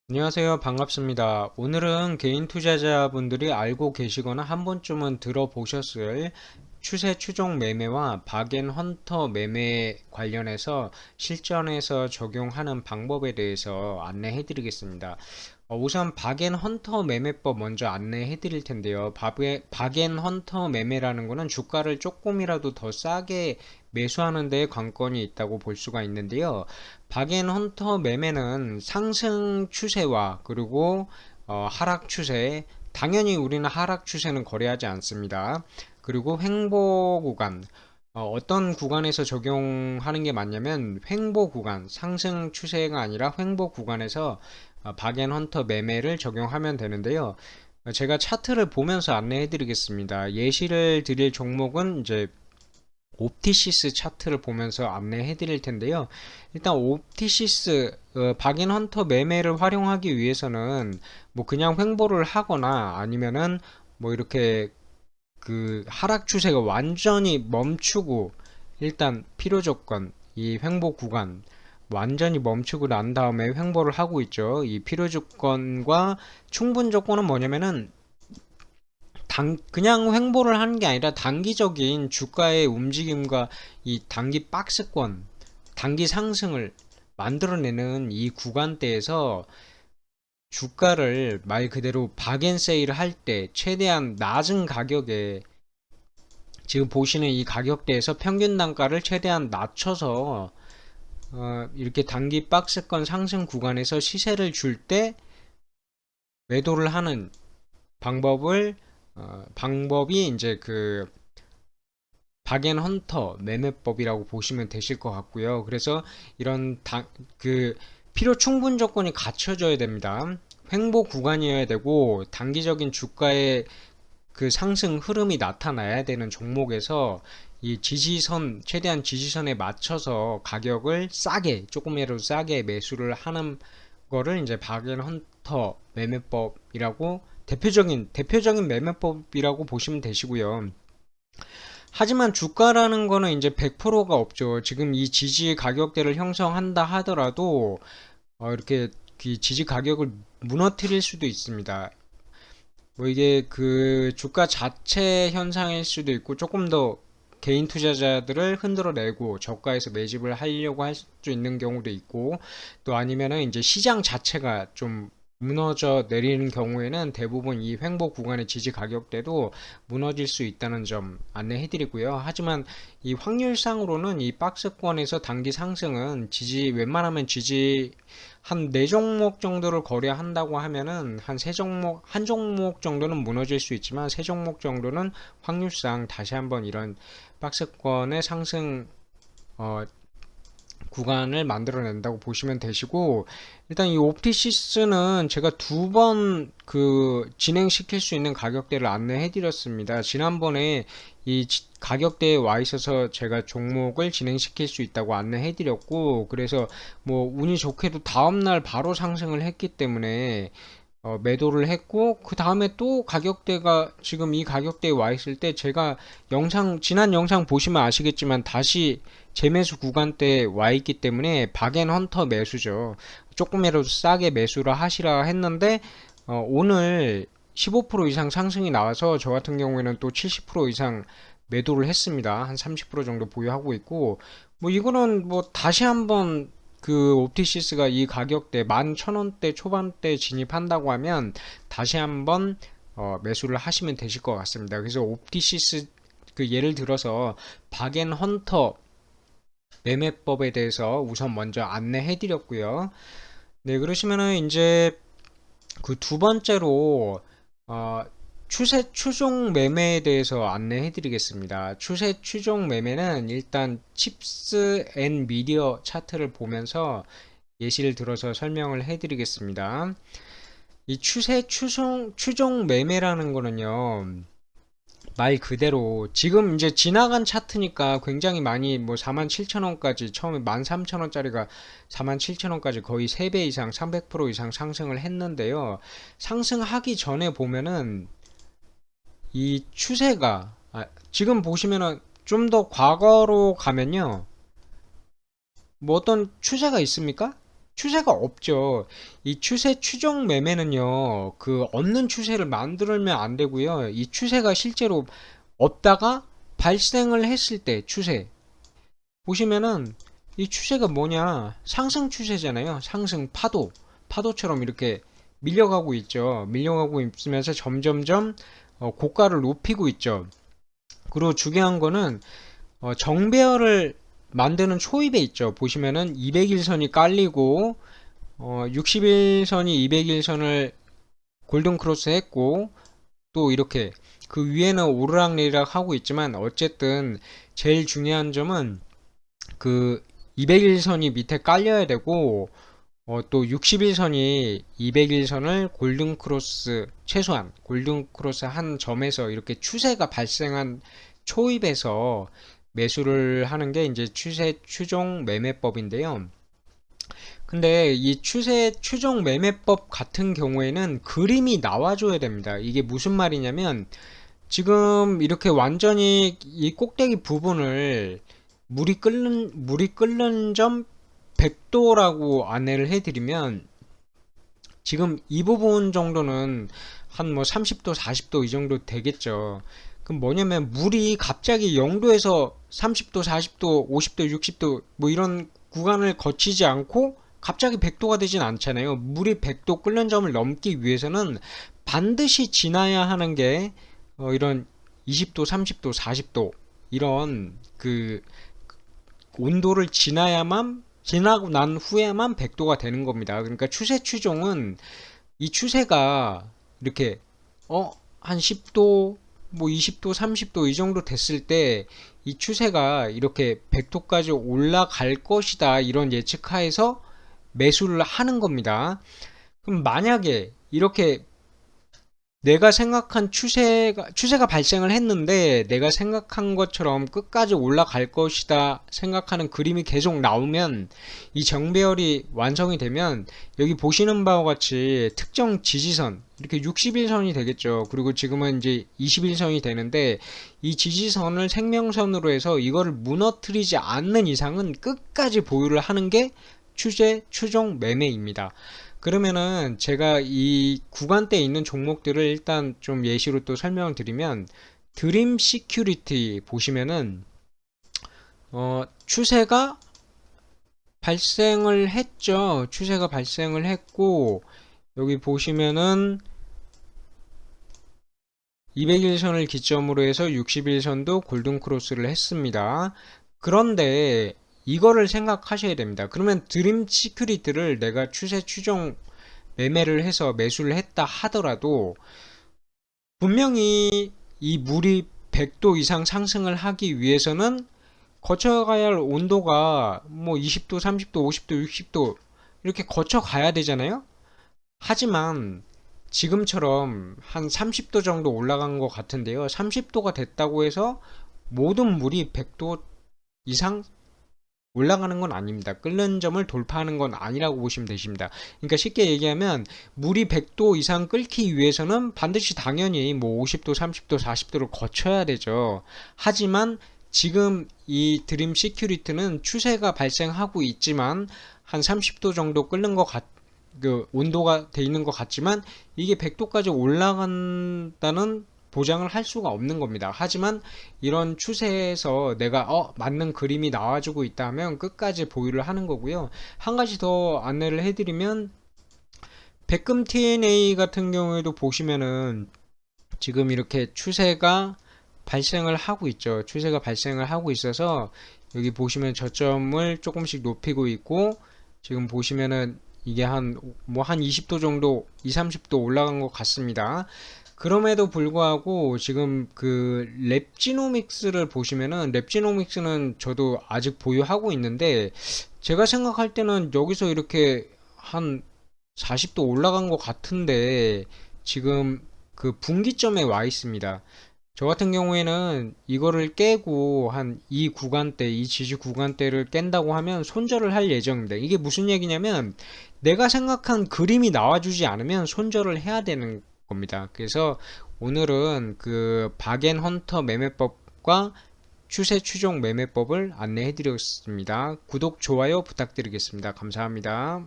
안녕하세요. 반갑습니다. 오늘은 개인 투자자분들이 알고 계시거나 한 번쯤은 들어보셨을 추세 추종 매매와 박앤헌터 매매 관련해서 실전에서 적용하는 방법에 대해서 안내해 드리겠습니다. 우선 박앤헌터 매매법 먼저 안내해 드릴 텐데요. 박앤헌터 매매라는 거는 주가를 조금이라도 더 싸게 매수하는 데 관건이 있다고 볼 수가 있는데요. 박앤헌터 매매는 상승 추세와 그리고 하락 추세, 당연히 우리는 하락 추세는 거래하지 않습니다. 그리고 횡보 구간, 어떤 구간에서 적용하는 게 맞냐면 횡보 구간, 상승 추세가 아니라 횡보 구간에서 박앤헌터 매매를 적용하면 되는데요. 제가 차트를 보면서 안내해 드리겠습니다. 예시를 드릴 종목은 이제 옵티시스 차트를 보면서 안내해 드릴 텐데요. 일단 옵티시스 박앤헌터 매매를 활용하기 위해서는 뭐 그냥 횡보를 하거나 아니면은 뭐 이렇게 그 하락 추세가 완전히 멈추고 일단 필요 조건 이 횡보 구간 완전히 멈추고 난 다음에 횡보를 하고 있죠. 이 필요 조건과 충분 조건은 뭐냐면은 그냥 횡보를 하는 게 아니라 단기적인 주가의 움직임과 이 단기 박스권, 단기 상승을 만들어내는 이 구간대에서 주가를 말 그대로 박앤세일을 할 때 최대한 낮은 가격에 지금 보시는 이 가격대에서 평균 단가를 최대한 낮춰서 이렇게 단기 박스권 상승 구간에서 시세를 줄 때 매도를 하는 방법이 이제 그 박앤헌터 매매법이라고 보시면 되실 것 같고요. 그래서 이런 그 필요 충분 조건이 갖춰져야 됩니다. 횡보 구간이어야 되고 단기적인 주가의 그 상승 흐름이 나타나야 되는 종목에서 이 지지선 최대한 지지선에 맞춰서 가격을 싸게 조금이라도 싸게 매수를 하는 거를 이제 박앤헌터 매매법이라고 대표적인 매매법이라고 보시면 되시고요. 하지만 주가라는 거는 이제 100%가 없죠. 지금 이 지지 가격대를 형성한다 하더라도 이렇게 그 지지 가격을 무너뜨릴 수도 있습니다. 뭐 이게 그 주가 자체 현상일 수도 있고 조금 더 개인 투자자들을 흔들어내고 저가에서 매집을 하려고 할 수 있는 경우도 있고 또 아니면은 이제 시장 자체가 좀 무너져 내리는 경우에는 대부분 이 횡보 구간의 지지 가격대도 무너질 수 있다는 점 안내해 드리고요. 하지만 이 확률상으로는 이 박스권에서 단기 상승은 웬만하면 지지 한 4종목 정도를 거래한다고 하면은 한 종목 정도는 무너질 수 있지만 3종목 정도는 확률상 다시 한번 이런 박스권의 상승 어, 구간을 만들어낸다고 보시면 되시고 일단 이 옵티시스는 제가 2번 그 진행시킬 수 있는 가격대를 안내해 드렸습니다. 지난번에 이 가격대에 와 있어서 제가 종목을 진행시킬 수 있다고 안내해 드렸고 그래서 뭐 운이 좋게도 다음날 바로 상승을 했기 때문에 매도를 했고 그 다음에 또 가격대가 지금 이 가격대에 와 있을 때 제가 지난 영상 보시면 아시겠지만 다시 재매수 구간대에 와 있기 때문에 박앤헌터 매수죠. 조금이라도 싸게 매수를 하시라 했는데 오늘 15% 이상 상승이 나와서 저 같은 경우에는 또 70% 이상 매도를 했습니다. 한 30% 정도 보유하고 있고 뭐 이거는 뭐 다시 한번 그 옵티시스가 이 가격대 11,000원대 초반대 진입한다고 하면 다시 한번 매수를 하시면 되실 것 같습니다. 그래서 옵티시스 그 예를 들어서 박앤헌터 매매법에 대해서 우선 먼저 안내해 드렸고요. 네, 그러시면은 이제 그 두 번째로 어, 추세 추종 매매에 대해서 안내해 드리겠습니다. 추세 추종 매매는 일단 칩스 앤 미디어 차트를 보면서 예시를 들어서 설명을 해 드리겠습니다. 이 추종 매매라는 거는요. 말 그대로 지금 이제 지나간 차트니까 굉장히 많이 뭐 47,000원까지 처음에 13,000원짜리가 47,000원까지 거의 3배 이상 300% 이상 상승을 했는데요. 상승하기 전에 보면은 이 추세가 지금 보시면은 좀 더 과거로 가면요. 뭐 어떤 추세가 있습니까? 추세가 없죠. 이 추세 추종 매매는요, 그 없는 추세를 만들면 안 되고요. 이 추세가 실제로 없다가 발생을 했을 때 추세. 보시면은 이 추세가 뭐냐? 상승 추세잖아요. 상승 파도. 파도처럼 이렇게 밀려가고 있죠. 밀려가고 있으면서 점점점 고가를 높이고 있죠. 그리고 중요한 거는 정배열을 만드는 초입에 있죠. 보시면은 200일선이 깔리고 60일선이 200일선을 골든 크로스 했고 또 이렇게 그 위에는 오르락내리락 하고 있지만 어쨌든 제일 중요한 점은 그 200일선이 밑에 깔려야 되고 또 60일선이 200일선을 골든 크로스 최소한 골든 크로스 한 점에서 이렇게 추세가 발생한 초입에서 매수를 하는 게 이제 추세 추종 매매법인데요. 근데 이 추세 추종 매매법 같은 경우에는 그림이 나와줘야 됩니다. 이게 무슨 말이냐면 지금 이렇게 완전히 이 꼭대기 부분을 물이 끓는 점 100도라고 안내를 해드리면 지금 이 부분 정도는 한 뭐 30도, 40도 이 정도 되겠죠. 그럼 뭐냐면 물이 갑자기 0도에서 30도, 40도, 50도, 60도 뭐 이런 구간을 거치지 않고 갑자기 100도가 되진 않잖아요. 물이 100도 끓는 점을 넘기 위해서는 반드시 지나야 하는 게 이런 20도, 30도, 40도 이런 그 온도를 지나고 난 후에만 100도가 되는 겁니다. 그러니까 추세 추종은 이 추세가 이렇게 한 10도 뭐 20도 30도 이 정도 됐을 때 이 추세가 이렇게 100도까지 올라갈 것이다 이런 예측하에서 매수를 하는 겁니다. 그럼 만약에 이렇게 내가 생각한 추세가 발생을 했는데 내가 생각한 것처럼 끝까지 올라갈 것이다 생각하는 그림이 계속 나오면 이 정배열이 완성이 되면 여기 보시는 바와 같이 특정 지지선 이렇게 60일선이 되겠죠. 그리고 지금은 이제 20일선이 되는데 이 지지선을 생명선으로 해서 이거를 무너뜨리지 않는 이상은 끝까지 보유를 하는 게 추세 추종 매매입니다. 그러면은 제가 이 구간대에 있는 종목들을 일단 좀 예시로 또 설명을 드리면 드림 시큐리티 보시면은 추세가 발생을 했죠. 추세가 발생을 했고 여기 보시면은 200일선을 기점으로 해서 60일선도 골든 크로스를 했습니다. 그런데 이거를 생각하셔야 됩니다. 그러면 드림 시큐리티를 내가 추세 추종 매매를 해서 매수를 했다 하더라도 분명히 이 물이 100도 이상 상승을 하기 위해서는 거쳐가야 할 온도가 뭐 20도, 30도, 50도, 60도 이렇게 거쳐가야 되잖아요. 하지만 지금처럼 한 30도 정도 올라간 것 같은데요. 30도가 됐다고 해서 모든 물이 100도 이상 올라가는 건 아닙니다. 끓는 점을 돌파하는 건 아니라고 보시면 되십니다. 그러니까 쉽게 얘기하면 물이 100도 이상 끓기 위해서는 반드시 당연히 뭐 50도, 30도, 40도를 거쳐야 되죠. 하지만 지금 이 드림 시큐리티는 추세가 발생하고 있지만 한 30도 정도 끓는 것 그 온도가 돼 있는 것 같지만 이게 100도까지 올라간다는 보장을 할 수가 없는 겁니다. 하지만 이런 추세에서 내가 맞는 그림이 나와주고 있다면 끝까지 보유를 하는 거고요. 한 가지 더 안내를 해드리면 백금 TNA 같은 경우에도 보시면은 지금 이렇게 추세가 발생을 하고 있죠. 추세가 발생을 하고 있어서 여기 보시면 저점을 조금씩 높이고 있고 지금 보시면은 이게 한 20도 정도 2, 30도 올라간 것 같습니다. 그럼에도 불구하고 지금 그 랩지노믹스를 보시면은 랩지노믹스는 저도 아직 보유하고 있는데 제가 생각할 때는 여기서 이렇게 한 40도 올라간 것 같은데 지금 그 분기점에 와 있습니다. 저 같은 경우에는 이거를 깨고 한 이 구간대, 이 지지 구간대를 깬다고 하면 손절을 할 예정입니다. 이게 무슨 얘기냐면 내가 생각한 그림이 나와주지 않으면 손절을 해야 되는 겁니다. 그래서 오늘은 그 박앤헌터 매매법과 추세 추종 매매법을 안내해 드렸습니다. 구독, 좋아요 부탁드리겠습니다. 감사합니다.